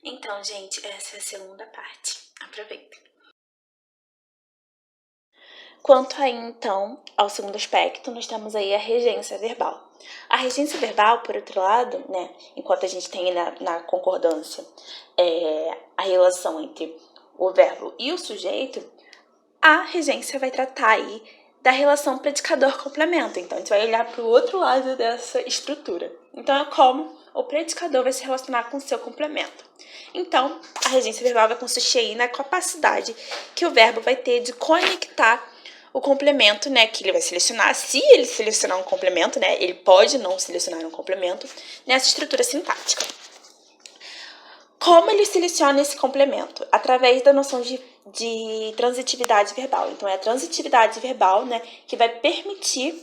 Então, gente, essa é a segunda parte. Aproveitem. Quanto aí, então, ao segundo aspecto, nós temos aí a regência verbal. A regência verbal, por outro lado, né, enquanto a gente tem na concordância a relação entre o verbo e o sujeito, a regência vai tratar aí da relação predicador-complemento. Então, a gente vai olhar para o outro lado dessa estrutura. Então, é como o predicador vai se relacionar com o seu complemento. Então, a regência verbal vai consistir aí na capacidade que o verbo vai ter de conectar o complemento, né, que ele vai selecionar. Se ele selecionar um complemento, né, ele pode não selecionar um complemento nessa estrutura sintática. Como ele seleciona esse complemento? Através da noção de transitividade verbal. Então, é a transitividade verbal, né, que vai permitir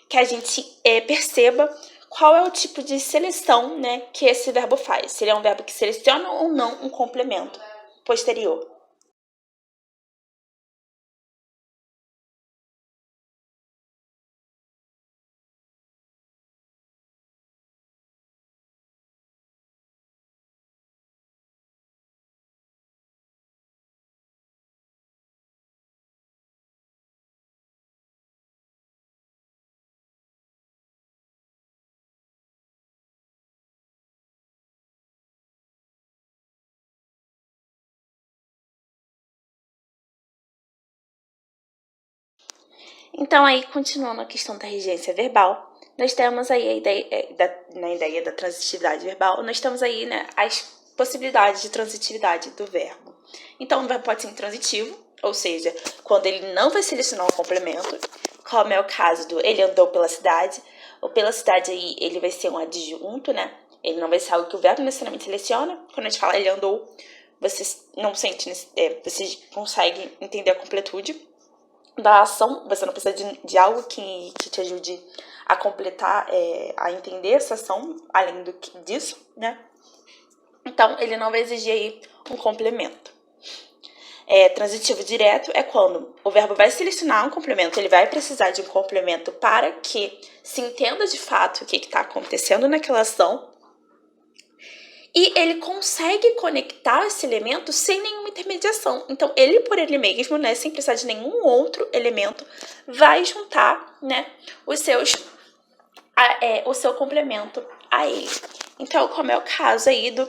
que a gente perceba qual é o tipo de seleção, né, que esse verbo faz. Se ele é um verbo que seleciona ou não um complemento posterior. Então, aí, continuando a questão da regência verbal, nós temos aí a ideia, na ideia da transitividade verbal, nós temos aí, né, as possibilidades de transitividade do verbo. Então, o verbo pode ser intransitivo, ou seja, quando ele não vai selecionar um complemento, como é o caso do ele andou pela cidade, ou pela cidade aí ele vai ser um adjunto, né? Ele não vai ser algo que o verbo necessariamente seleciona. Quando a gente fala ele andou, você não sente, você consegue entender a completude da ação, você não precisa de algo que te ajude a completar, a entender essa ação, além disso, né? Então, ele não vai exigir aí um complemento. Transitivo direto é quando o verbo vai selecionar um complemento, ele vai precisar de um complemento para que se entenda de fato o que está acontecendo naquela ação, e ele consegue conectar esse elemento sem nenhuma intermediação. Então, ele por ele mesmo, né, sem precisar de nenhum outro elemento, vai juntar, né, o seu complemento a ele. Então, como é o caso aí do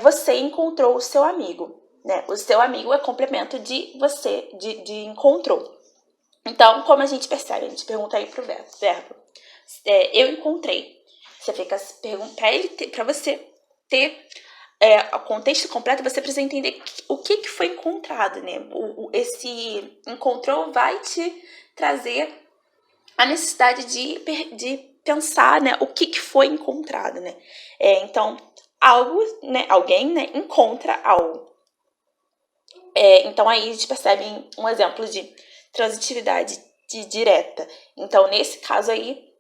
você encontrou o seu amigo, né? O seu amigo é complemento de você, de encontrou. Então, como a gente percebe? A gente pergunta aí pro verbo. Eu encontrei. Você fica para você ter o contexto completo, você precisa entender o que foi encontrado, né? Esse encontrou vai te trazer a necessidade de pensar, né, o que foi encontrado, né? Então, algo, né, alguém, né, encontra algo. Então, aí a gente percebe um exemplo de transitividade direta. Então, nesse caso aí,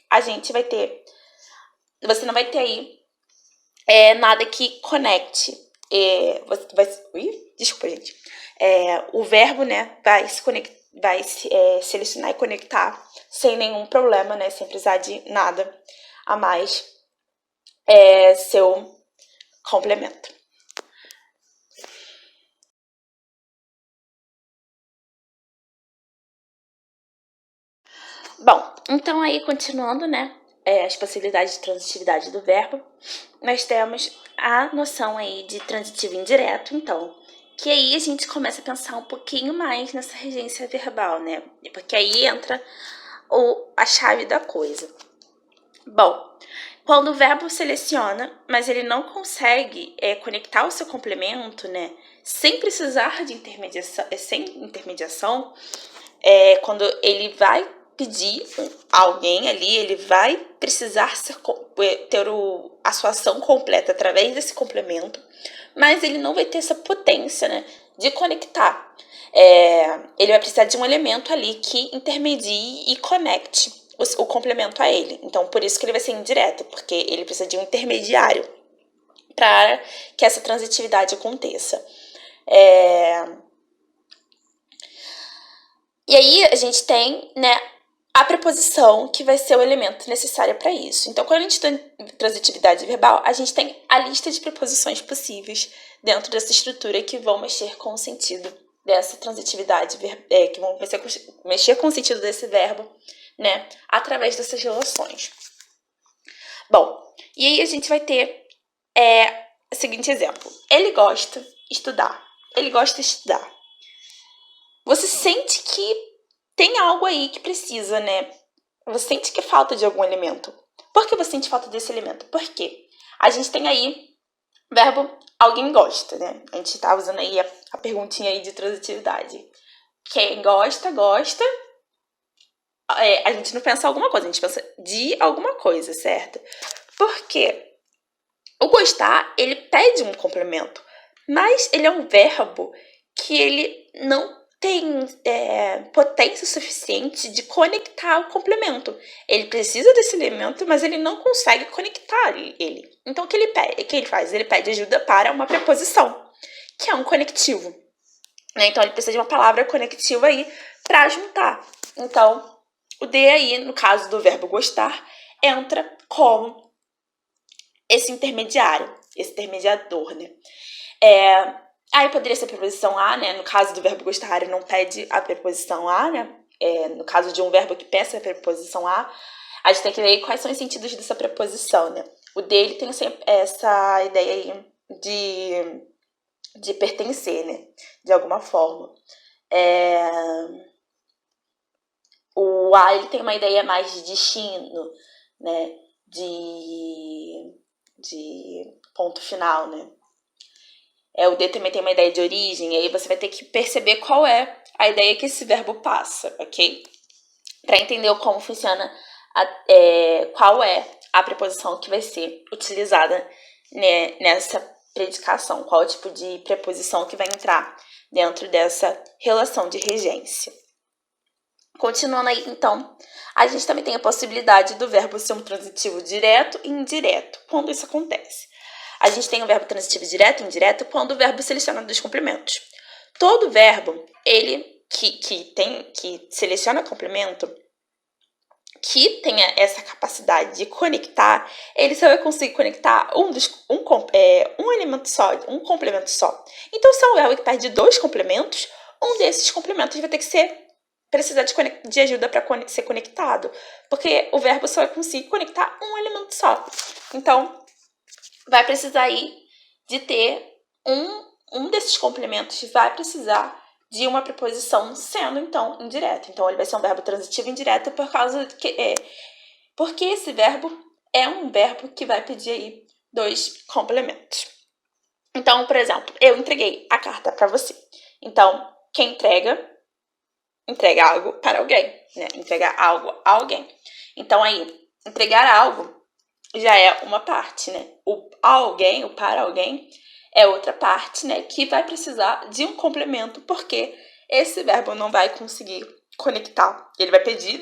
a gente vai ter... Você não vai ter aí nada que conecte. Desculpa, gente. O verbo, né, vai selecionar e conectar sem nenhum problema, né, sem precisar de nada a mais seu complemento. Bom, então aí continuando, né, as possibilidades de transitividade do verbo, nós temos a noção aí de transitivo indireto, então, que aí a gente começa a pensar um pouquinho mais nessa regência verbal, né, porque aí entra a chave da coisa. Bom, quando o verbo seleciona, mas ele não consegue conectar o seu complemento, né, sem precisar de intermediação, quando ele vai pedir a alguém ali, ele vai precisar ter a sua ação completa através desse complemento, mas ele não vai ter essa potência, né, de conectar. Ele vai precisar de um elemento ali que intermedie e conecte o complemento a ele. Então, por isso que ele vai ser indireto, porque ele precisa de um intermediário para que essa transitividade aconteça. E aí a gente tem, né, a preposição que vai ser o elemento necessário para isso. Então, quando a gente tem transitividade verbal, a gente tem a lista de preposições possíveis dentro dessa estrutura que vão mexer com o sentido dessa transitividade, que vão mexer com o sentido desse verbo, né, através dessas relações. Bom, e aí a gente vai ter o seguinte exemplo. Ele gosta de estudar. Ele gosta de estudar. Você sente que tem algo aí que precisa, né? Você sente que falta de algum elemento. Por que você sente falta desse elemento? Por quê? A gente tem aí o verbo alguém gosta, né? A gente tá usando aí a perguntinha aí de transitividade. Quem gosta, gosta. A gente não pensa alguma coisa, a gente pensa de alguma coisa, certo? Porque o gostar, ele pede um complemento, mas ele é um verbo que ele não tem potência suficiente de conectar o complemento. Ele precisa desse elemento, mas ele não consegue conectar ele. Então, o que ele faz? Ele pede ajuda para uma preposição, que é um conectivo. Né? Então, ele precisa de uma palavra conectiva aí para juntar. Então, o de aí, no caso do verbo gostar, entra como esse intermediário, esse intermediador, né? Aí poderia ser a preposição a, né? No caso do verbo gostar, não pede a preposição a, né? No caso de um verbo que peça a preposição a gente tem que ver quais são os sentidos dessa preposição, né? O dele tem essa ideia aí de pertencer, né? De alguma forma. O a, ele tem uma ideia mais de destino, né? De ponto final, né? O D também tem uma ideia de origem, e aí você vai ter que perceber qual é a ideia que esse verbo passa, ok? Para entender como funciona, qual é a preposição que vai ser utilizada, né, nessa predicação, qual é o tipo de preposição que vai entrar dentro dessa relação de regência. Continuando aí, então, a gente também tem a possibilidade do verbo ser um transitivo direto e indireto, quando isso acontece. A gente tem o verbo transitivo direto e indireto quando o verbo seleciona dos complementos. Todo verbo, ele que seleciona complemento, que tenha essa capacidade de conectar, ele só vai conseguir conectar um elemento só, um complemento só. Então, se é um verbo que perde dois complementos, um desses complementos vai ter que precisar de ajuda para ser conectado, porque o verbo só vai conseguir conectar um elemento só. Então, vai precisar aí de ter um desses complementos, vai precisar de uma preposição sendo, então, indireta. Então, ele vai ser um verbo transitivo indireto porque esse verbo é um verbo que vai pedir aí dois complementos. Então, por exemplo, eu entreguei a carta para você. Então, quem entrega algo para alguém, né? Entregar algo a alguém. Então, aí, entregar algo já é uma parte, né? O alguém, o para alguém, é outra parte, né? Que vai precisar de um complemento, porque esse verbo não vai conseguir conectar. Ele vai pedir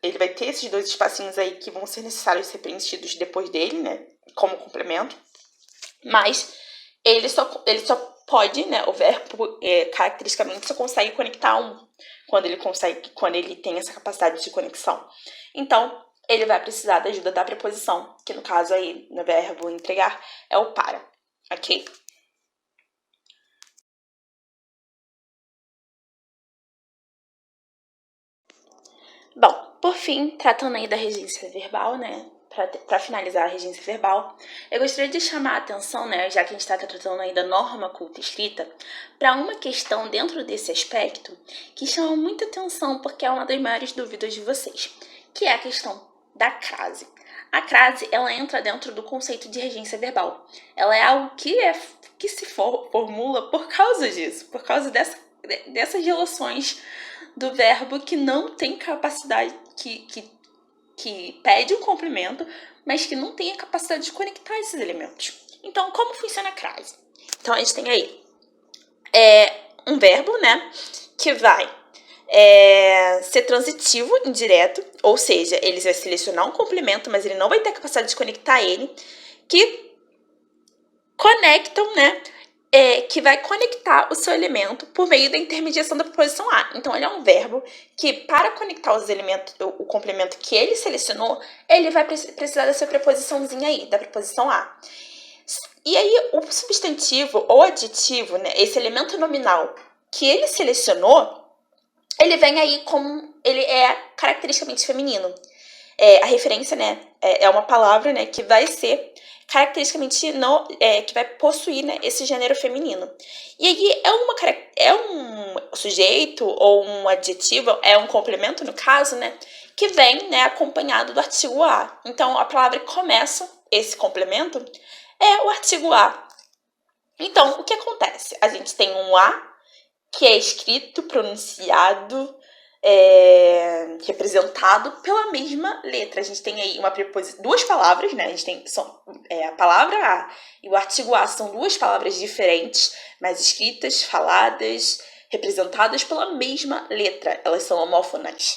ele vai ter esses dois espacinhos aí que vão ser necessários ser preenchidos depois dele, né? Como complemento. Mas ele só pode, né? O verbo, caracteristicamente, só consegue conectar quando ele tem essa capacidade de conexão. Então, ele vai precisar da ajuda da preposição, que no caso aí, no verbo entregar, é o para, ok? Bom, por fim, tratando aí da regência verbal, né? Para finalizar a regência verbal, eu gostaria de chamar a atenção, né, já que a gente está tratando aí da norma culta escrita, para uma questão dentro desse aspecto que chama muita atenção porque é uma das maiores dúvidas de vocês, que é a questão da crase. A crase, ela entra dentro do conceito de regência verbal. Ela é algo que se formula por causa disso, por causa dessas relações do verbo que não tem capacidade, que pede um complemento, mas que não tem a capacidade de conectar esses elementos. Então, como funciona a crase? Então, a gente tem aí um verbo, né, que vai ser transitivo indireto, ou seja, ele vai selecionar um complemento, mas ele não vai ter a capacidade de conectar ele, que conectam, né, que vai conectar o seu elemento por meio da intermediação da preposição a. Então, ele é um verbo que, para conectar os elementos, o complemento que ele selecionou, ele vai precisar dessa preposiçãozinha aí, da preposição a. E aí, o substantivo ou adjetivo, né, esse elemento nominal que ele selecionou, ele vem aí como ele é caracteristicamente feminino. A referência, né, é uma palavra, né, que vai ser caracteristicamente que vai possuir, né, esse gênero feminino. E aí é um sujeito ou um adjetivo, é um complemento no caso, né, que vem, né, acompanhado do artigo a. Então a palavra que começa esse complemento é o artigo a. Então o que acontece? A gente tem um a que é escrito, pronunciado, representado pela mesma letra. A gente tem aí duas palavras, né? A gente tem a palavra a e o artigo a são duas palavras diferentes, mas escritas, faladas, representadas pela mesma letra. Elas são homófonas.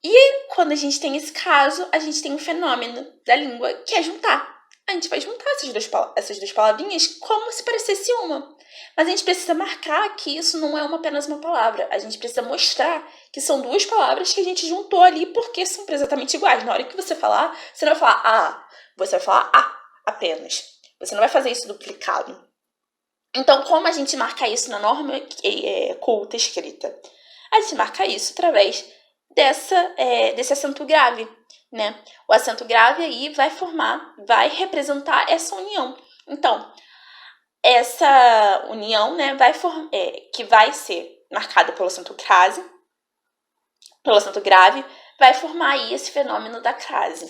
E quando a gente tem esse caso, a gente tem um fenômeno da língua que é juntar. A gente vai juntar essas duas palavrinhas como se parecesse uma. Mas a gente precisa marcar que isso não é apenas uma palavra. A gente precisa mostrar que são duas palavras que a gente juntou ali porque são exatamente iguais. Na hora que você falar, você não vai falar a, você vai falar a apenas. Você não vai fazer isso duplicado. Então, como a gente marca isso na norma culta escrita? A gente marca isso através desse acento grave, né? O acento grave aí vai representar essa união. Então, essa união, né, que vai ser marcada pelo acento grave, vai formar aí esse fenômeno da crase.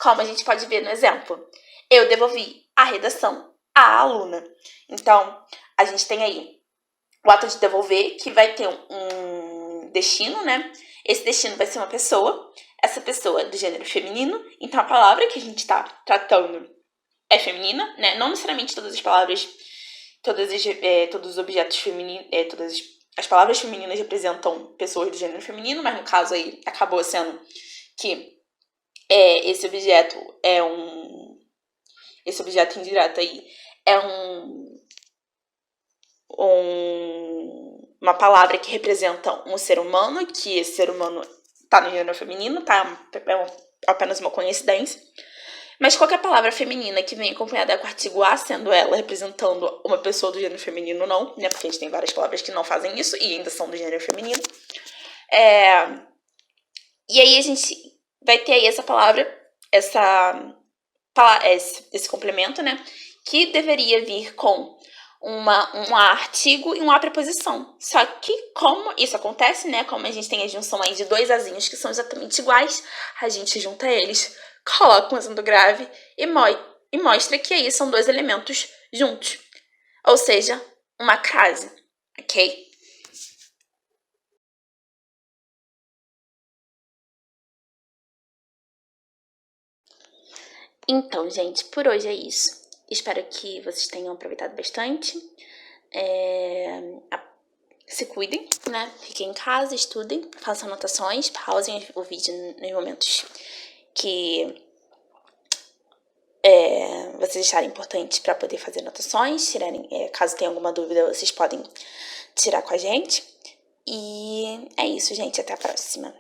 Como a gente pode ver no exemplo. Eu devolvi a redação à aluna. Então, a gente tem aí o ato de devolver, que vai ter um destino, né? Esse destino vai ser uma pessoa. Essa pessoa é do gênero feminino. Então, a palavra que a gente está tratando é feminina, né? Não necessariamente todas as palavras, todos os objetos femininos, todas as palavras femininas representam pessoas do gênero feminino, mas no caso aí acabou sendo que esse objeto indireto aí é uma palavra que representa um ser humano, que esse ser humano tá no gênero feminino, tá? É apenas uma coincidência. Mas qualquer palavra feminina que vem acompanhada com o artigo a, sendo ela representando uma pessoa do gênero feminino ou não, né? Porque a gente tem várias palavras que não fazem isso e ainda são do gênero feminino. E aí a gente vai ter aí essa palavra, esse complemento, né? Que deveria vir com um artigo e uma preposição. Só que como isso acontece, né? Como a gente tem a junção aí de dois azinhos que são exatamente iguais, a gente junta eles, coloca um acento grave e mostra que aí são dois elementos juntos. Ou seja, uma crase, ok? Então, gente, por hoje é isso. Espero que vocês tenham aproveitado bastante. Se cuidem, né? Fiquem em casa, estudem, façam anotações, pausem o vídeo nos momentos que vocês acharem importante para poder fazer anotações. Caso tenha alguma dúvida, vocês podem tirar com a gente. E é isso, gente. Até a próxima.